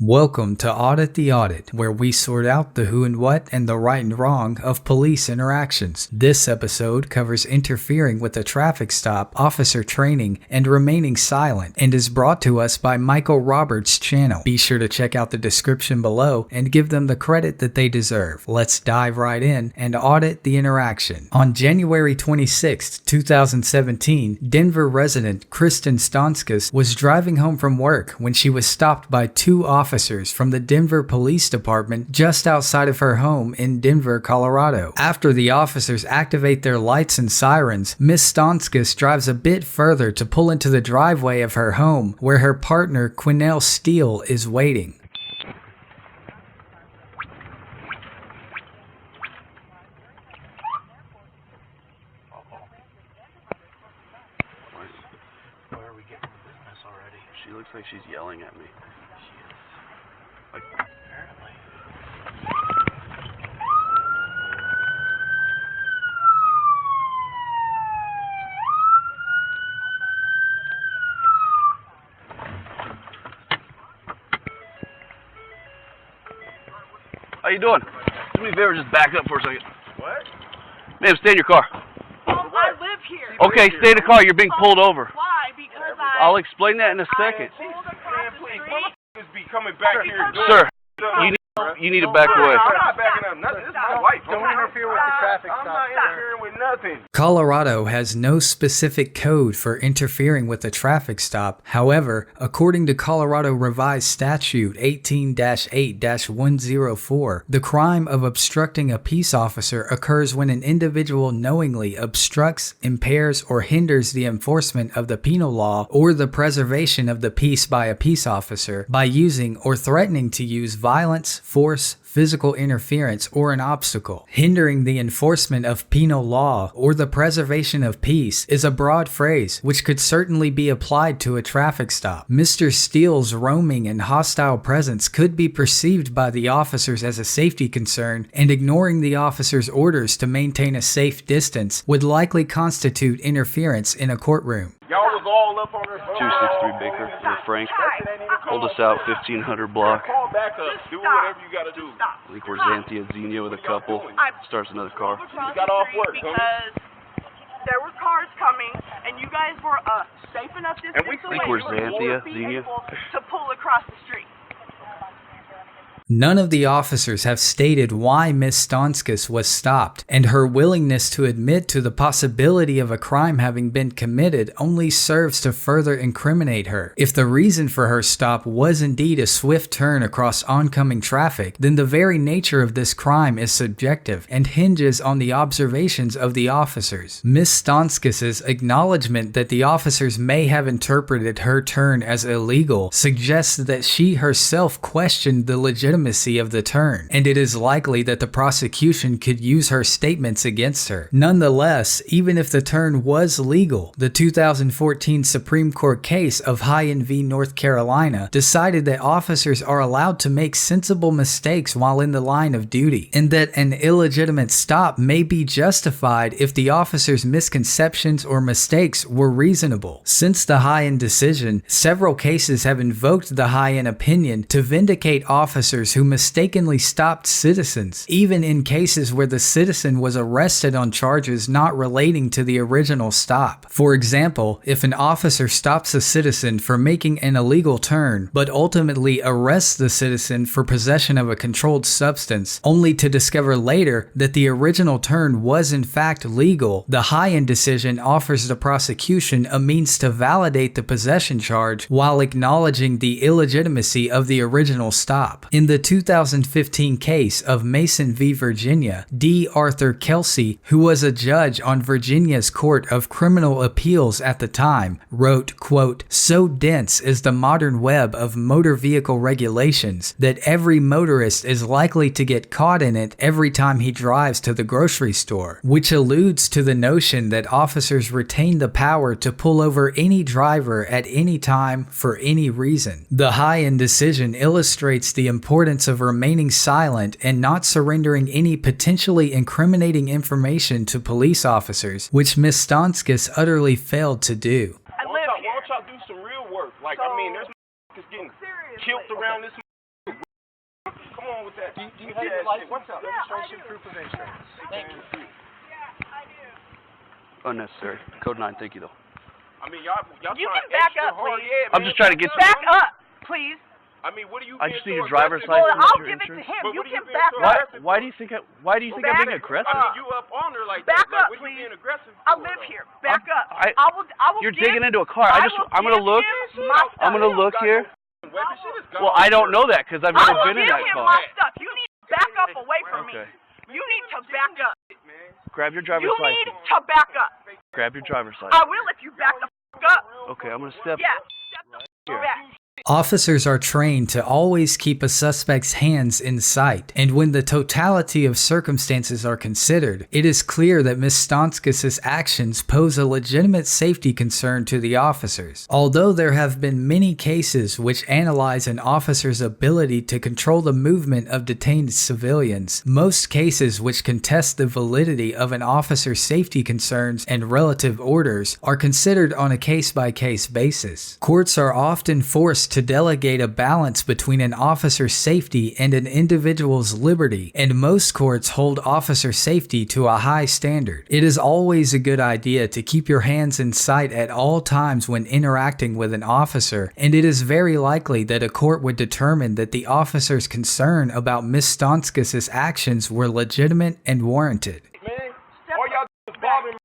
Welcome to Audit the Audit, where we sort out the who and what and the right and wrong of police interactions. This episode covers interfering with a traffic stop, officer training, and remaining silent, and is brought to us by Michael Roberts' channel. Be sure to check out the description below and give them the credit that they deserve. Let's dive right in and audit the interaction. On January 26, 2017, Denver resident Kristen Stonskas was driving home from work when she was stopped by two officers from the Denver Police Department just outside of her home in Denver, Colorado. After the officers activate their lights and sirens, Miss Stonskas drives a bit further to pull into the driveway of her home where her partner Quinnell Steele is waiting. Why are we getting in business already? She looks like she's yelling at me. She is. Like, apparently. How you doing? Do me a favor, just back up for a second. What? Ma'am, stay in your car. I live here. Okay, stay in the car. You're being pulled over. Why? Because I'll explain that in a second. pulled across Man, the please, street. motherfuckers be coming back here doing Sir, stuff. you need to back away. I'm not backing up nothing. This is my wife. Don't interfere with the traffic I'm stop, not sir. interfering with nothing. Colorado has no specific code for interfering with a traffic stop. However, according to Colorado Revised Statute 18-8-104, the crime of obstructing a peace officer occurs when an individual knowingly obstructs, impairs, or hinders the enforcement of the penal law or the preservation of the peace by a peace officer by using or threatening to use violence, force, physical interference, or an obstacle. Hindering the enforcement of penal law or the preservation of peace is a broad phrase which could certainly be applied to a traffic stop. Mr. Steele's roaming and hostile presence could be perceived by the officers as a safety concern, and ignoring the officer's orders to maintain a safe distance would likely constitute interference in a courtroom. Y'all was all up on her phone. 263 Baker, with Frank. Hold us out, 1500 block. Call back up. Do whatever you gotta do. I think we're Xanthia Xenia with a couple. Starts another car. Across got the off street work, huh? because there were cars coming, and you guys were safe enough distance And we away think we're for you Xanthia, to be Xenia. able to pull across the street. None of the officers have stated why Miss Stonskas was stopped, and her willingness to admit to the possibility of a crime having been committed only serves to further incriminate her. If the reason for her stop was indeed a swift turn across oncoming traffic, then the very nature of this crime is subjective and hinges on the observations of the officers. Miss Stonskas' acknowledgement that the officers may have interpreted her turn as illegal suggests that she herself questioned the legitimacy of the turn, and it is likely that the prosecution could use her statements against her. Nonetheless, even if the turn was legal, the 2014 Supreme Court case of Heien v. North Carolina decided that officers are allowed to make sensible mistakes while in the line of duty, and that an illegitimate stop may be justified if the officer's misconceptions or mistakes were reasonable. Since the Heien decision, several cases have invoked the Heien opinion to vindicate officers who mistakenly stopped citizens, even in cases where the citizen was arrested on charges not relating to the original stop. For example, if an officer stops a citizen for making an illegal turn, but ultimately arrests the citizen for possession of a controlled substance, only to discover later that the original turn was in fact legal, the Heien decision offers the prosecution a means to validate the possession charge while acknowledging the illegitimacy of the original stop. In the 2015 case of Mason v. Virginia, D. Arthur Kelsey, who was a judge on Virginia's Court of Criminal Appeals at the time, wrote, quote, "So dense is the modern web of motor vehicle regulations that every motorist is likely to get caught in it every time he drives to the grocery store," which alludes to the notion that officers retain the power to pull over any driver at any time for any reason. The Heien decision illustrates the importance of remaining silent and not surrendering any potentially incriminating information to police officers, which Ms. Stonskas utterly failed to do. I live Why here. don't y'all do some real work? Like, So, I mean, there's getting seriously, killed around this you have your license? What's up? Registration, proof of insurance. Thank you. Unnecessary. Code 9, thank you though. I mean, y'all You trying can to back extra up, hard. please. Yeah, I'm man. just trying to get you. Back up, please. I mean, what are you I being just need so your driver's aggressive? Well, license. I'll your give it to insurance. him. But You what are can you being back so up. aggressive? Why do you think I'm Back being up. aggressive? I mean, you up on her like Back that. Like, up, what please. you being aggressive I for? live here. Back up. I- I will You're give, digging into a car. I'm gonna give look. him my stuff. I'm gonna look here. Weapon shit is gone. Well, I don't know that because I've I never will been in give that him car. my stuff. You need to back up away from Okay. me. You need to back up. Grab your driver's You need license. to back up. Grab your driver's I license. will if you back the f up. Okay, I'm gonna step. Yeah. Step the Here. back. Officers are trained to always keep a suspect's hands in sight, and when the totality of circumstances are considered, it is clear that Ms. Stanskis' actions pose a legitimate safety concern to the officers. Although there have been many cases which analyze an officer's ability to control the movement of detained civilians, most cases which contest the validity of an officer's safety concerns and relative orders are considered on a case-by-case basis. Courts are often forced to delegate a balance between an officer's safety and an individual's liberty, and most courts hold officer safety to a high standard. It is always a good idea to keep your hands in sight at all times when interacting with an officer, and it is very likely that a court would determine that the officer's concern about Ms. Stanskis' actions were legitimate and warranted. Man, all y'all is bothering me.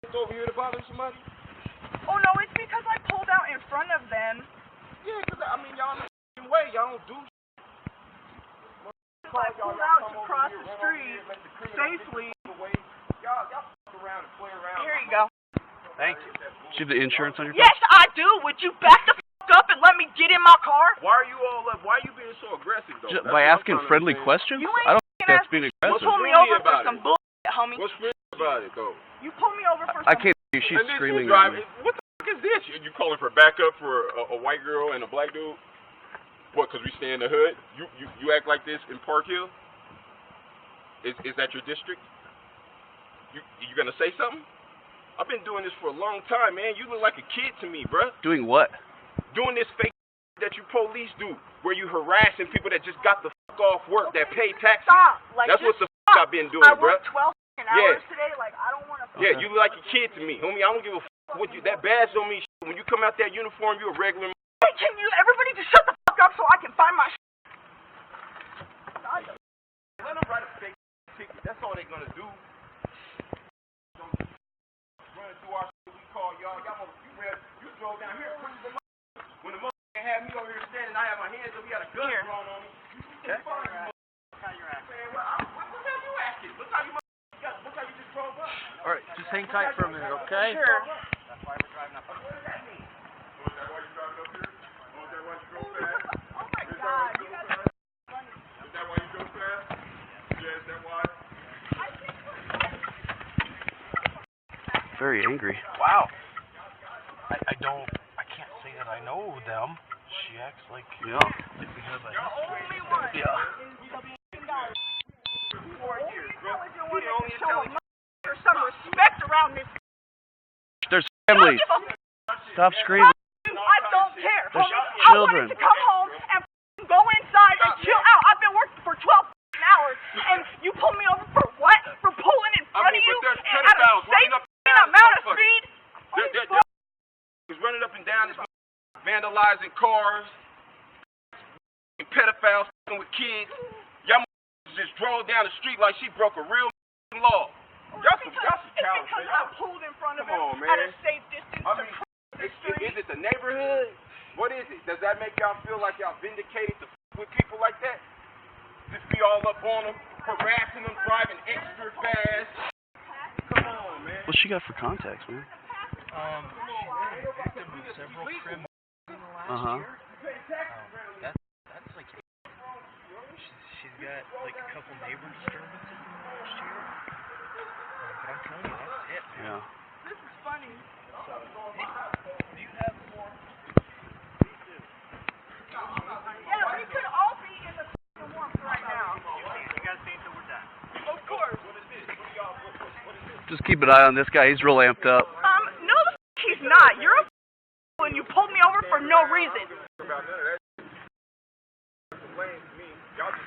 It's over here to bother somebody? Oh no, it's because I pulled out in front of them. Yeah, because I mean, y'all in the f***ing way. Y'all don't do I pulled out to cross the street safely. Y'all fuck around and play around. Here you go. Thank you. Do you have the insurance on your Yes, I do. Would you back the f up and let me get in my car? Why are you all up? Why are you being so aggressive, though? car? That's By what I'm asking trying to friendly understand. questions? You ain't I don't think f***ing that's being You aggressive. pulled me really over for about some it? bullshit, homie. What's real about it, though? You pulled me over for I some can't hear you. She's And then screaming you at drive. me. What the fuck is this? You calling for backup for a white girl and a black dude? What, because we stay in the hood? You act like this in Park Hill? Is that your district? You gonna say something? I've been doing this for a long time, man. You look like a kid to me, bruh. Doing what? Doing this fake that you police do, where you harassing people that just got the fuck off work, that pay taxes. Stop. Like, That's what just the fuck stop. I've been doing, I bruh. worked 12 hours today. Like, I don't want to. Yeah, you look like a kid to me, homie. I don't give a fuck what you. That badge don't mean shit. When you come out that uniform, you a regular. Hey, can you? Everybody just shut the fuck up so I can find my. Let them write a fake ticket. That's all they're gonna do. Running through our shit, we call y'all. You drove down here. When the motherfucker had me over here standing, I had my hands up. We got a gun drawn on me. You fine, how you're acting? Man, what how you acting? Look how you just drove up. All right, just hang tight for a minute, okay? Sure. That's why we're driving up. What does that mean? Oh, is that why you driving up here? Oh, is that why you drove fast? Oh my God, you guys are funny. Is that why you drove fast? Yeah, is that why? Very angry. Wow. I can't say that I know them. She acts like Yeah. we have a The only one Yeah. is $15. 4 years, bro. There's some respect around this. There's families. Don't give a Stop screaming. I don't care. There's Homie. I children. wanted to come home and go inside and chill out. I've been working for 12 hours, and you pull me over for what? For pulling in front of you but there's at a pedophiles running safe up and down this amount of motherfucker. speed? He's running up and down this vandalizing cars, pedophiles with kids. Y'all just drove down the street like she broke a real law. Y'all some It's cowards, because man. I pulled in front of Come on, him at a man. safe distance I to mean, cross the is street. it the neighborhood? What is it? Does that make y'all feel like y'all vindicated to with people like that? Just be all up on them, harassing them, driving extra fast. Come on, man. What's she got for contacts, man? she's been a victim of several crimes in the last Uh-huh. year. That's like she's got like a couple neighbor disturbances in the last year. But I'm telling you, that's it, man. Yeah. This is funny. Do you have more? Yeah, we could all be in the warmth right now. You guys stay until we're done. Of course. Just keep an eye on this guy. He's real amped up. No, the he's not. You're a and you pulled me over for no reason. About none of that. Blame me. Y'all just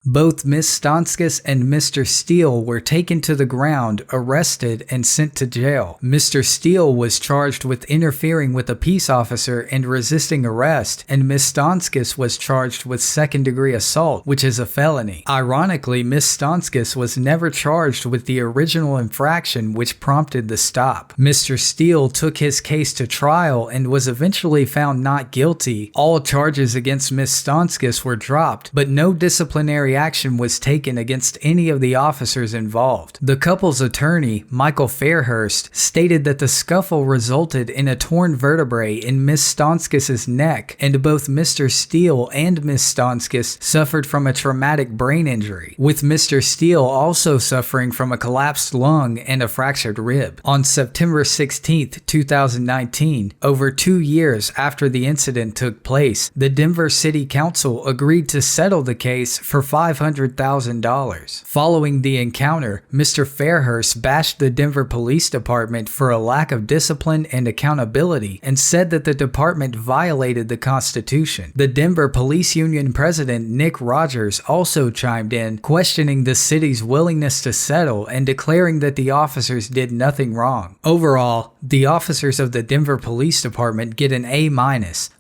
Both Miss Stanskis and Mr. Steele were taken to the ground, arrested, and sent to jail. Mr. Steele was charged with interfering with a peace officer and resisting arrest, and Miss Stanskis was charged with second-degree assault, which is a felony. Ironically, Miss Stanskis was never charged with the original infraction which prompted the stop. Mr. Steele took his case to trial and was eventually found not guilty. All charges against Miss Stanskis were dropped, but no disciplinary action was taken against any of the officers involved. The couple's attorney, Michael Fairhurst, stated that the scuffle resulted in a torn vertebrae in Miss Stanskis' neck, and both Mr. Steele and Miss Stanskis suffered from a traumatic brain injury, with Mr. Steele also suffering from a collapsed lung and a fractured rib. On September 16, 2019, over 2 years after the incident took place, the Denver City Council agreed to settle the case for $500,000. Following the encounter, Mr. Fairhurst bashed the Denver Police Department for a lack of discipline and accountability and said that the department violated the Constitution. The Denver Police Union president, Nick Rogers, also chimed in, questioning the city's willingness to settle and declaring that the officers did nothing wrong. Overall, the officers of the Denver Police Department get an A-,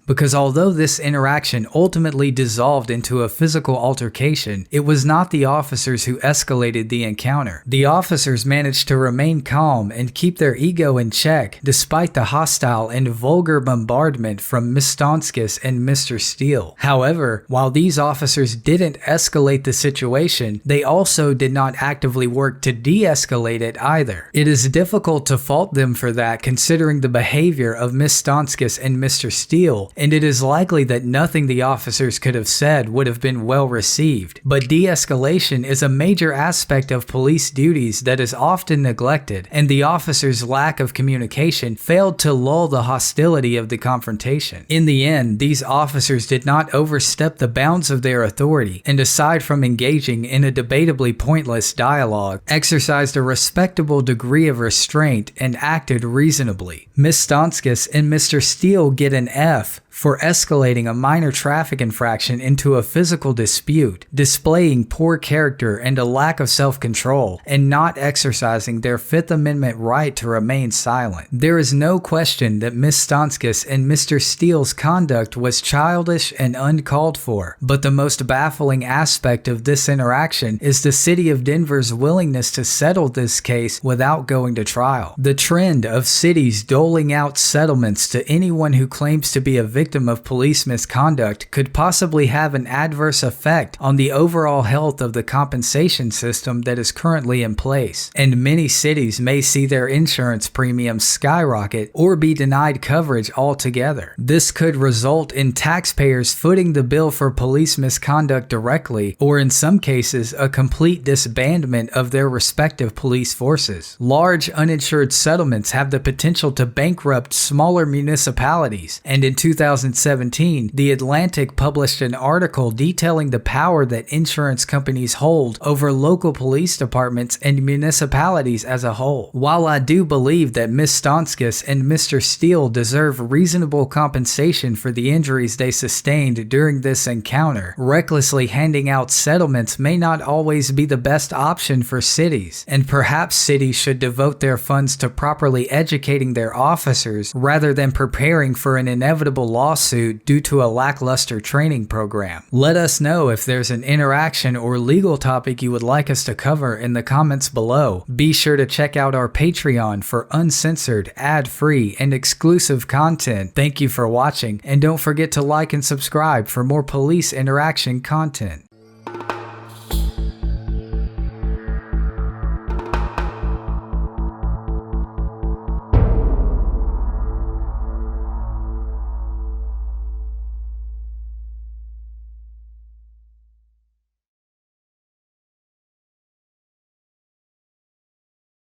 because although this interaction ultimately dissolved into a physical altercation, it was not the officers who escalated the encounter. The officers managed to remain calm and keep their ego in check despite the hostile and vulgar bombardment from Miss Stanskis and Mr. Steele. However, while these officers didn't escalate the situation, they also did not actively work to de-escalate it either. It is difficult to fault them for that considering the behavior of Miss Stanskis and Mr. Steele, and it is likely that nothing the officers could have said would have been well received. But de-escalation is a major aspect of police duties that is often neglected, and the officers' lack of communication failed to lull the hostility of the confrontation. In the end, these officers did not overstep the bounds of their authority, and aside from engaging in a debatably pointless dialogue, exercised a respectable degree of restraint and acted reasonably. Miss Stanskis and Mr. Steele get an F for escalating a minor traffic infraction into a physical dispute, displaying poor character and a lack of self-control, and not exercising their Fifth Amendment right to remain silent. There is no question that Miss Stanskis and Mr. Steele's conduct was childish and uncalled for, but the most baffling aspect of this interaction is the city of Denver's willingness to settle this case without going to trial. The trend of cities doling out settlements to anyone who claims to be a victim of police misconduct could possibly have an adverse effect on the overall health of the compensation system that is currently in place, and many cities may see their insurance premiums skyrocket or be denied coverage altogether. This could result in taxpayers footing the bill for police misconduct directly, or in some cases, a complete disbandment of their respective police forces. Large uninsured settlements have the potential to bankrupt smaller municipalities, and in 2017, The Atlantic published an article detailing the power that insurance companies hold over local police departments and municipalities as a whole. While I do believe that Miss Stanskis and Mr. Steele deserve reasonable compensation for the injuries they sustained during this encounter, recklessly handing out settlements may not always be the best option for cities, and perhaps cities should devote their funds to properly educating their officers rather than preparing for an inevitable lawsuit due to a lackluster training program. Let us know if there's an interaction or legal topic you would like us to cover in the comments below. Be sure to check out our Patreon for uncensored, ad-free, and exclusive content. Thank you for watching, and don't forget to like and subscribe for more police interaction content.